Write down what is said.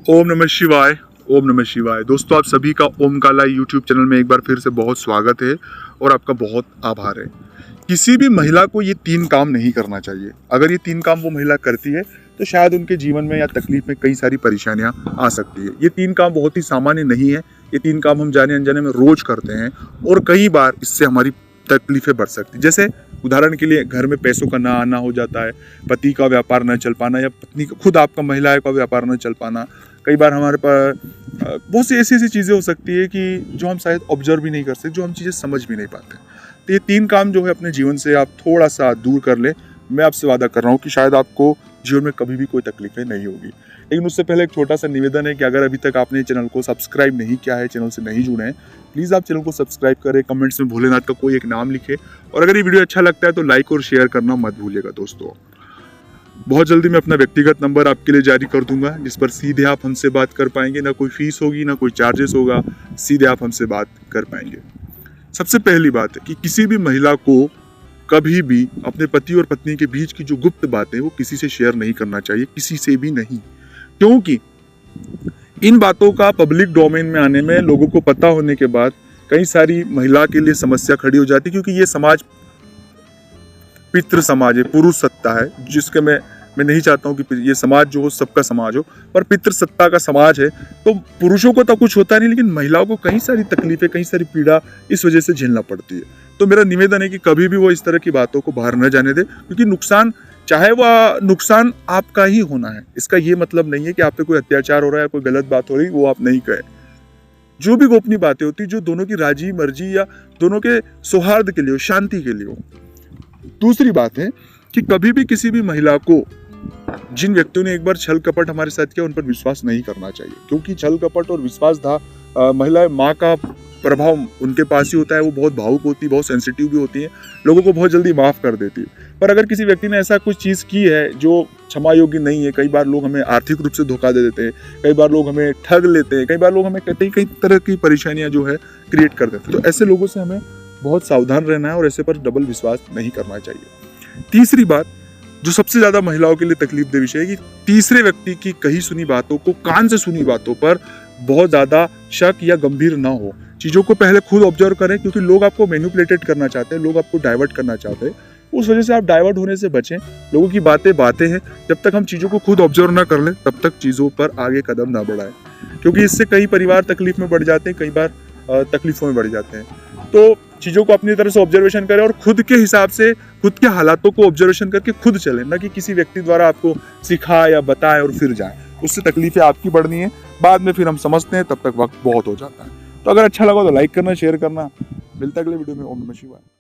ओम नमः शिवाय। ओम नमः शिवाय। दोस्तों, आप सभी का ओम काला यूट्यूब चैनल में एक बार फिर से बहुत स्वागत है और आपका बहुत आभार है। किसी भी महिला को ये 3 काम नहीं करना चाहिए। अगर ये 3 काम वो महिला करती है तो शायद उनके जीवन में या तकलीफ में कई सारी परेशानियां आ सकती है। ये 3 काम बहुत ही सामान्य नहीं है। ये 3 काम हम जाने अनजाने में रोज करते हैं और कई बार इससे हमारी तकलीफें बढ़ सकती। जैसे उदाहरण के लिए, घर में पैसों का ना आना हो जाता है, पति का व्यापार न चल पाना, या पत्नी का, खुद आपका महिला का व्यापार न चल पाना। कई बार हमारे पास बहुत सी ऐसी चीज़ें हो सकती है कि जो हम शायद ऑब्जर्व भी नहीं कर सकते, जो हम चीज़ें समझ भी नहीं पाते। तो ये 3 काम जो है अपने जीवन से आप थोड़ा सा दूर कर ले। मैं आपसे वादा कर रहा हूँ कि शायद आपको जीवन में कभी भी कोई तकलीफें नहीं होगी। लेकिन उससे पहले एक छोटा सा निवेदन है कि अगर अभी तक आपने चैनल को सब्सक्राइब नहीं किया है, चैनल से नहीं जुड़े हैं, प्लीज़ आप चैनल को सब्सक्राइब करें, कमेंट्स में भोलेनाथ का कोई एक नाम लिखे, और अगर ये वीडियो अच्छा लगता है तो लाइक और शेयर करना मत भूलिएगा। दोस्तों, बहुत जल्दी मैं अपना व्यक्तिगत नंबर आपके लिए जारी कर दूंगा, जिस पर सीधे आप हमसे बात कर पाएंगे। ना कोई फीस होगी, ना कोई चार्जेस होगा, सीधे आप हमसे बात कर पाएंगे। सबसे पहली बात है कि किसी भी महिला को कभी भी अपने पति और पत्नी के बीच की जो गुप्त बातें वो किसी से शेयर नहीं करना चाहिए, किसी से भी नहीं। क्योंकि इन बातों का पब्लिक डोमेन में आने में लोगों को पता होने के बाद कई सारी महिला के लिए समस्या खड़ी हो जाती है। क्योंकि ये समाज पितृ समाज है, पुरुष सत्ता है, जिसके मैं नहीं चाहता हूँ कि ये समाज जो हो सबका समाज हो, पर पितृ सत्ता का समाज है। तो पुरुषों को तो कुछ होता नहीं, लेकिन महिलाओं को कई सारी तकलीफें, कई सारी पीड़ा इस वजह से झेलना पड़ती है। तो मेरा निवेदन है कि कभी भी वो इस तरह की बातों को बाहर न जाने दे, क्योंकि नुकसान, चाहे वह नुकसान आपका ही होना है। इसका ये मतलब नहीं है कि आप पे कोई अत्याचार हो रहा है, कोई गलत बात हो रही, वो आप नहीं कहे। जो भी गोपनीय बातें होती, जो दोनों की राजी मर्जी या दोनों के सौहार्द के लिए हो, शांति के लिए हो। दूसरी बात है कि कभी भी किसी भी महिला को, जिन व्यक्तियों ने एक बार छल कपट हमारे साथ किया, उन पर विश्वास नहीं करना चाहिए। क्योंकि छल कपट और महिला माँ का प्रभाव उनके पास ही होता है। वो बहुत भावुक होती है, बहुत सेंसिटिव भी होती है, लोगों को बहुत जल्दी माफ कर देती है। पर अगर किसी व्यक्ति ने ऐसा कुछ चीज़ की है जो क्षमा योग्य नहीं है, कई बार लोग हमें आर्थिक रूप से धोखा दे देते हैं, कई बार लोग हमें ठग लेते हैं, कई बार लोग हमें कई तरह की परेशानियां जो है क्रिएट कर देते हैं। तो ऐसे लोगों से हमें बहुत सावधान रहना है और ऐसे पर डबल विश्वास नहीं करना चाहिए। तीसरी बात, जो सबसे ज्यादा महिलाओं के लिए तकलीफ दे विषय है, कि तीसरे व्यक्ति की कही सुनी बातों को, कान से सुनी बातों पर बहुत ज्यादा शक या गंभीर ना हो। चीजों को पहले खुद ऑब्जर्व करें, क्योंकि लोग आपको मैनिपुलेटेड करना चाहते हैं, लोग आपको डाइवर्ट करना चाहते हैं। उस वजह से आप डाइवर्ट होने से बचें। लोगों की बातें हैं, जब तक हम चीजों को खुद ऑब्जर्व ना कर ले, तब तक चीजों पर आगे कदम ना बढ़ाएं, क्योंकि इससे कई परिवार तकलीफ में बढ़ जाते हैं, कई बार तकलीफों में बढ़ जाते हैं। तो चीजों को अपनी तरह से ऑब्जर्वेशन करें और खुद के हिसाब से, खुद के हालातों को ऑब्जर्वेशन करके खुद चलें, ना कि किसी व्यक्ति द्वारा आपको सिखाए या बताए और फिर जाए। उससे तकलीफें आपकी बढ़नी है, बाद में फिर हम समझते हैं, तब तक वक्त बहुत हो जाता है। तो अगर अच्छा लगा तो लाइक करना, शेयर करना। मिलता है अगले वीडियो में। ओम नमः शिवाय।